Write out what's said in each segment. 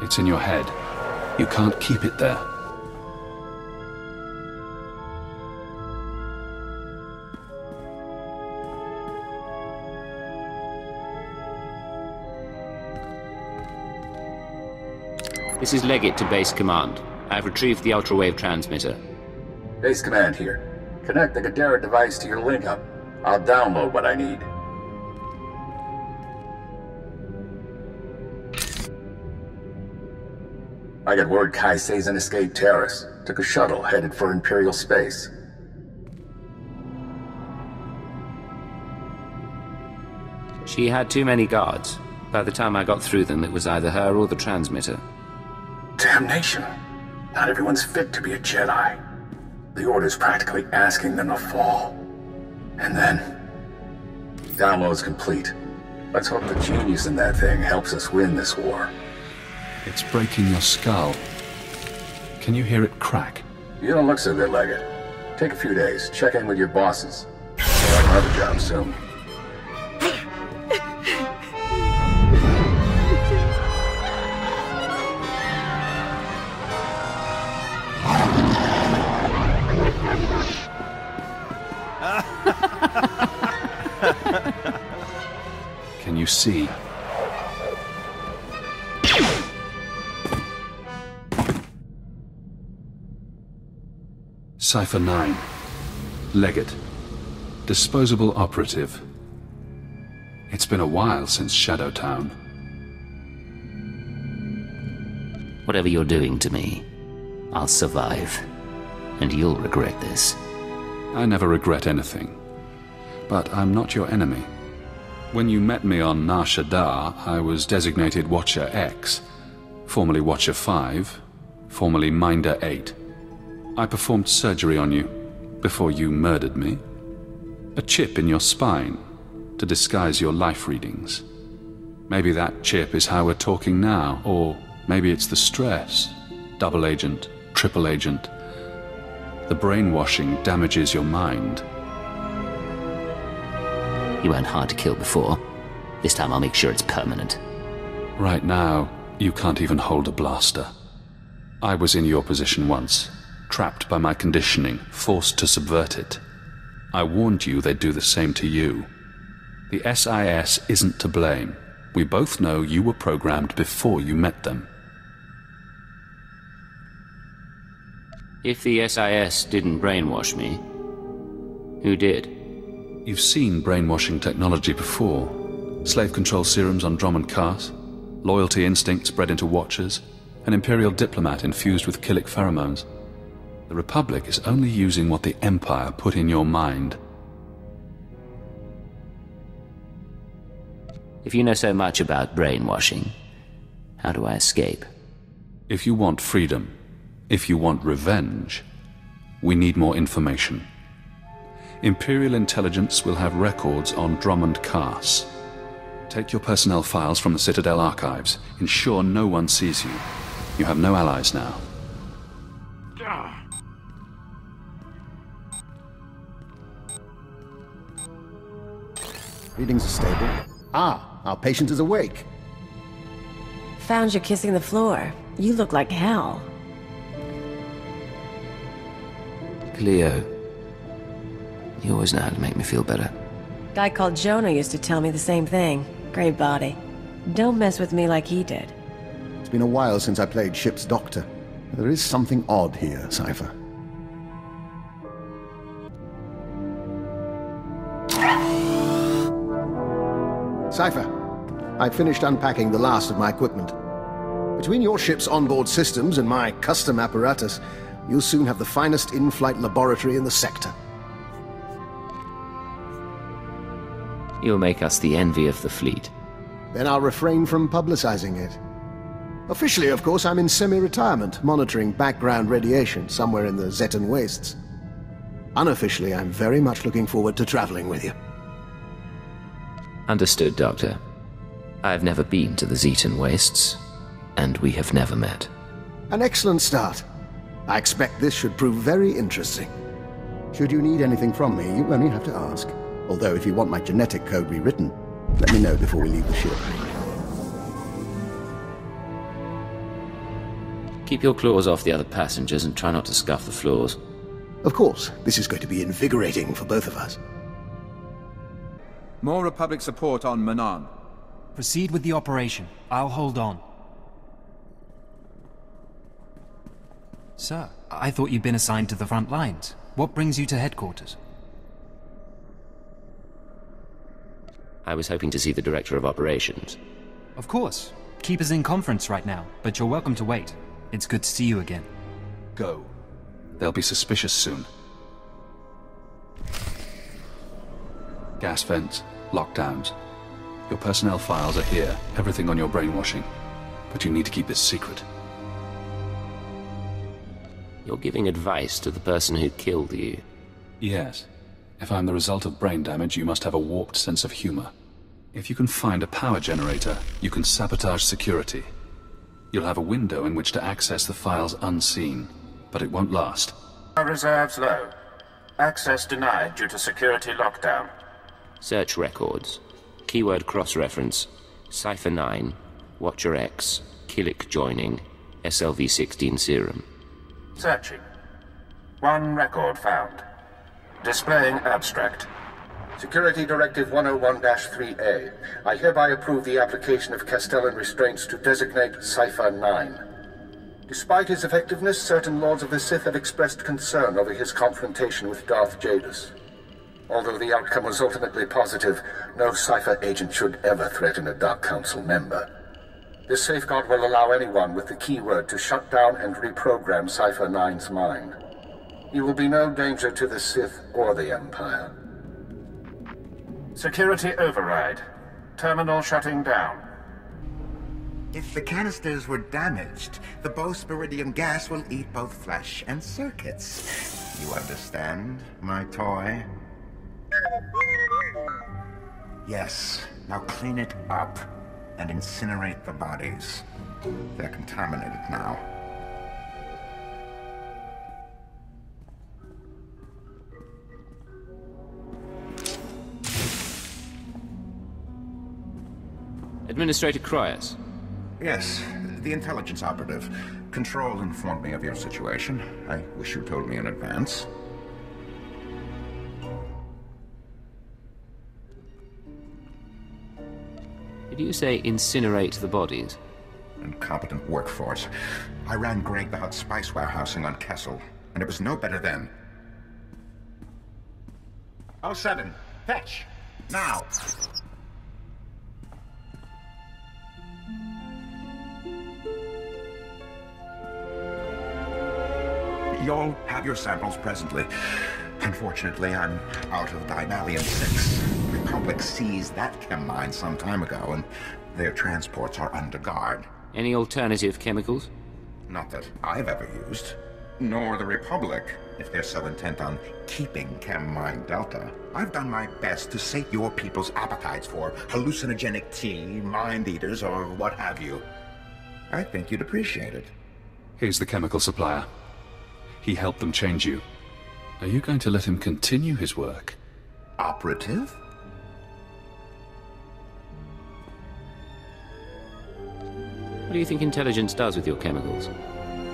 It's in your head. You can't keep it there. This is Leggett to Base Command. I've retrieved the ultrawave transmitter. Base Command here. Connect the Gadara device to your link-up. I'll download what I need. I got word Kaisei's an escaped terrorist. Took a shuttle headed for Imperial space. She had too many guards. By the time I got through them, it was either her or the transmitter. Damnation. Not everyone's fit to be a Jedi. The Order's practically asking them to fall. And then... Download's complete. Let's hope the genius in that thing helps us win this war. It's breaking your skull. Can you hear it crack? You don't look so good, Leggett. Take a few days. Check in with your bosses. I'll have another job soon. Can you see? Cipher 9. Leggett. Disposable operative. It's been a while since Shadowtown. Whatever you're doing to me, I'll survive. And you'll regret this. I never regret anything. But I'm not your enemy. When you met me on Nar Shaddaa, I was designated Watcher X, formerly Watcher 5, formerly Minder 8. I performed surgery on you before you murdered me. A chip in your spine to disguise your life readings. Maybe that chip is how we're talking now, or maybe it's the stress. Double agent, triple agent. The brainwashing damages your mind. You weren't hard to kill before. This time I'll make sure it's permanent. Right now, you can't even hold a blaster. I was in your position once, trapped by my conditioning, forced to subvert it. I warned you they'd do the same to you. The SIS isn't to blame. We both know you were programmed before you met them. If the SIS didn't brainwash me, who did? You've seen brainwashing technology before. Slave control serums on Drummond Cars, loyalty instincts bred into Watchers, an Imperial diplomat infused with killic pheromones. The Republic is only using what the Empire put in your mind. If you know so much about brainwashing, how do I escape? If you want freedom, if you want revenge, we need more information. Imperial intelligence will have records on Drummond Cars. Take your personnel files from the Citadel archives. Ensure no one sees you. You have no allies now. Readings are stable. Ah, our patient is awake. Found you kissing the floor. You look like hell. Cleo, you always know how to make me feel better. Guy called Jonah used to tell me the same thing. Great body. Don't mess with me like he did. It's been a while since I played ship's doctor. There is something odd here, Cypher. Cypher, I've finished unpacking the last of my equipment. Between your ship's onboard systems and my custom apparatus, you'll soon have the finest in-flight laboratory in the sector. You'll make us the envy of the fleet. Then I'll refrain from publicizing it. Officially, of course, I'm in semi-retirement, monitoring background radiation somewhere in the Zetan wastes. Unofficially, I'm very much looking forward to traveling with you. Understood, Doctor. I've never been to the Zetan wastes, and we have never met. An excellent start. I expect this should prove very interesting. Should you need anything from me, you only have to ask. Although if you want my genetic code rewritten, let me know before we leave the ship. Keep your claws off the other passengers and try not to scuff the floors. Of course, this is going to be invigorating for both of us. More Republic support on Manan. Proceed with the operation. I'll hold on. Sir, I thought you'd been assigned to the front lines. What brings you to headquarters? I was hoping to see the Director of Operations. Of course. Keeper's in conference right now, but you're welcome to wait. It's good to see you again. Go. They'll be suspicious soon. Gas vents, lockdowns. Your personnel files are here, everything on your brainwashing. But you need to keep this secret. You're giving advice to the person who killed you. Yes. If I'm the result of brain damage, you must have a warped sense of humor. If you can find a power generator, you can sabotage security. You'll have a window in which to access the files unseen, but it won't last. Reserves low. Access denied due to security lockdown. Search records. Keyword cross-reference. Cypher 9, Watcher X, Killick joining, SLV-16 serum. Searching. One record found. Displaying abstract. Security Directive 101-3A. I hereby approve the application of Castellan restraints to designate Cypher 9. Despite his effectiveness, certain Lords of the Sith have expressed concern over his confrontation with Darth Jadus. Although the outcome was ultimately positive, no Cypher agent should ever threaten a Dark Council member. This safeguard will allow anyone with the keyword to shut down and reprogram Cypher 9's mind. He will be no danger to the Sith or the Empire. Security override. Terminal shutting down. If the canisters were damaged, the Bosporidium gas will eat both flesh and circuits. You understand, my toy? Yes, now clean it up and incinerate the bodies. They're contaminated now. Administrator Cryas. Yes, the intelligence operative. Control informed me of your situation. I wish you told me in advance. Did you say incinerate the bodies? Incompetent workforce. I ran Greg the spice warehousing on Kessel, and it was no better then. 07, fetch! Now! You'll have your samples presently. Unfortunately, I'm out of Dynalium 6. Republic seized that chem mine some time ago, and their transports are under guard. Any alternative chemicals? Not that I've ever used. Nor the Republic, if they're so intent on keeping Chem Mine Delta. I've done my best to sate your people's appetites for hallucinogenic tea, mind eaters, or what have you. I think you'd appreciate it. Here's the chemical supplier. He helped them change you. Are you going to let him continue his work? Operative? What do you think intelligence does with your chemicals?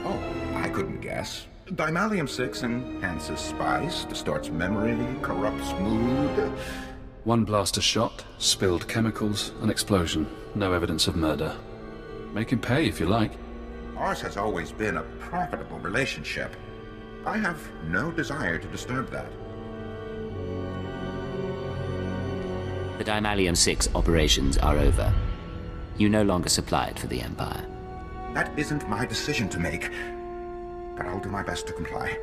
Oh, I couldn't guess. Dynalium 6 enhances spice, distorts memory, corrupts mood. One blaster shot, spilled chemicals, an explosion. No evidence of murder. Make him pay if you like. Ours has always been a profitable relationship. I have no desire to disturb that. The Dynalium 6 operations are over. You no longer supply it for the Empire. That isn't my decision to make, but I'll do my best to comply.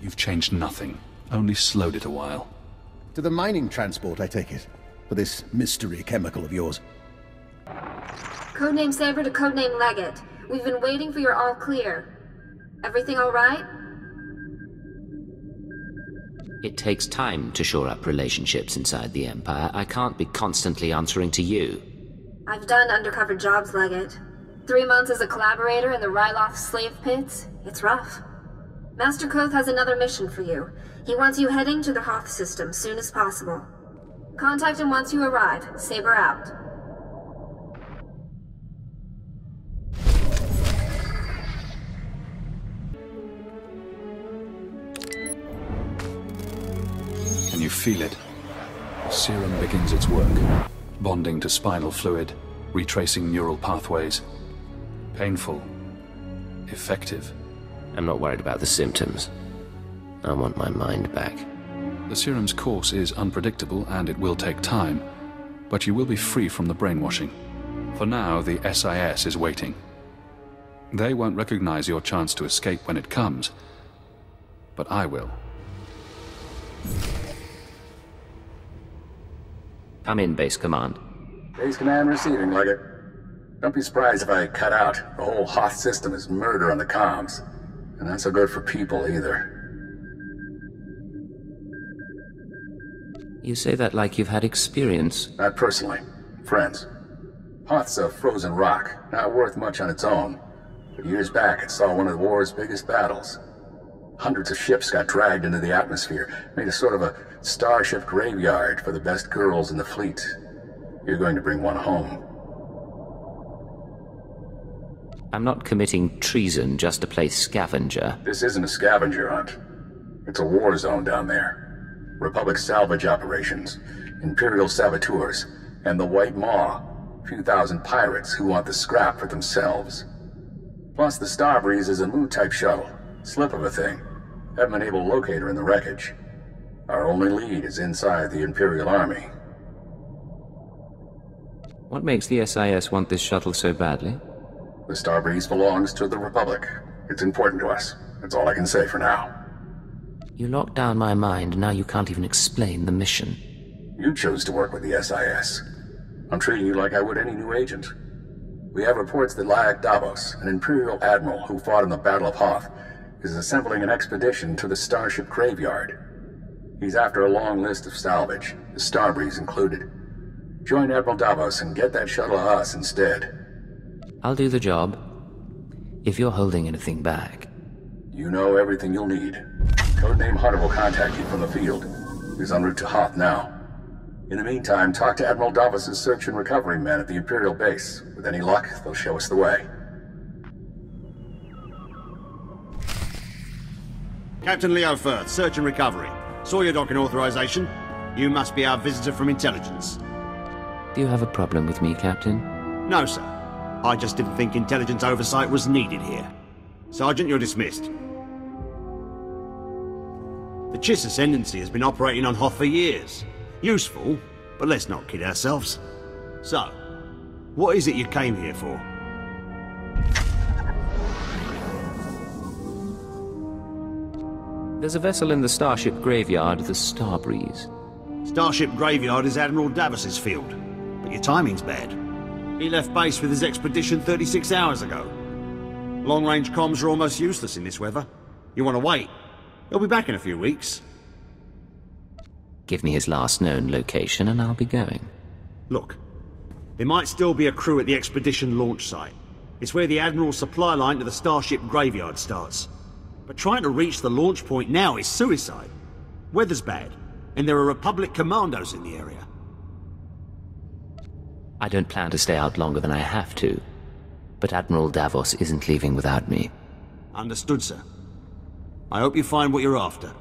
You've changed nothing, only slowed it a while. To the mining transport, I take it, for this mystery chemical of yours. Codename Saber to Codename Leggett. We've been waiting for your all clear. Everything all right? It takes time to shore up relationships inside the Empire. I can't be constantly answering to you. I've done undercover jobs, Leggett. 3 months as a collaborator in the Ryloth slave pits. It's rough. Master Koth has another mission for you. He wants you heading to the Hoth system soon as possible. Contact him once you arrive. Saber out. you feel it. The serum begins its work, bonding to spinal fluid, retracing neural pathways. Painful. Effective. I'm not worried about the symptoms. I want my mind back. The serum's course is unpredictable and it will take time, but you will be free from the brainwashing. For now, the SIS is waiting. They won't recognize your chance to escape when it comes, but I will. I'm in Base Command. Base Command receiving, Leggett. Don't be surprised if I cut out. The whole Hoth system is murder on the comms. And not so good for people, either. You say that like you've had experience. Not personally. Friends. Hoth's a frozen rock, not worth much on its own. But years back, it saw one of the war's biggest battles. Hundreds of ships got dragged into the atmosphere, made a sort of a starship graveyard for the best girls in the fleet. You're going to bring one home. I'm not committing treason just to play scavenger. This isn't a scavenger hunt. It's a war zone down there. Republic salvage operations, Imperial SWTORs, and the White Maw, a few thousand pirates who want the scrap for themselves. Plus, the Starbreeze is a Mu-type shuttle. Slip of a thing. Haven't been able to locate her in the wreckage. Our only lead is inside the Imperial Army. What makes the SIS want this shuttle so badly? The Starbreeze belongs to the Republic. It's important to us. That's all I can say for now. You locked down my mind, now you can't even explain the mission. You chose to work with the SIS. I'm treating you like I would any new agent. We have reports that Lyak Davos, an Imperial admiral who fought in the Battle of Hoth, is assembling an expedition to the Starship Graveyard. He's after a long list of salvage, the Starbreeze included. Join Admiral Davos and get that shuttle to us instead. I'll do the job, if you're holding anything back. You know everything you'll need. Codename Hunter will contact you from the field. He's en route to Hoth now. In the meantime, talk to Admiral Davos' search and recovery men at the Imperial base. With any luck, they'll show us the way. Captain Leo Firth, search and recovery. Saw your docking authorization. You must be our visitor from intelligence. Do you have a problem with me, Captain? No, sir. I just didn't think intelligence oversight was needed here. Sergeant, you're dismissed. The Chiss Ascendancy has been operating on Hoth for years. Useful, but let's not kid ourselves. So, what is it you came here for? There's a vessel in the Starship Graveyard, the Starbreeze. Starship Graveyard is Admiral Davos's field, but your timing's bad. He left base with his expedition 36 hours ago. Long-range comms are almost useless in this weather. You want to wait? He'll be back in a few weeks. Give me his last known location and I'll be going. Look, there might still be a crew at the expedition launch site. It's where the Admiral's supply line to the Starship Graveyard starts. But trying to reach the launch point now is suicide. Weather's bad, and there are Republic commandos in the area. I don't plan to stay out longer than I have to, but Admiral Davos isn't leaving without me. Understood, sir. I hope you find what you're after.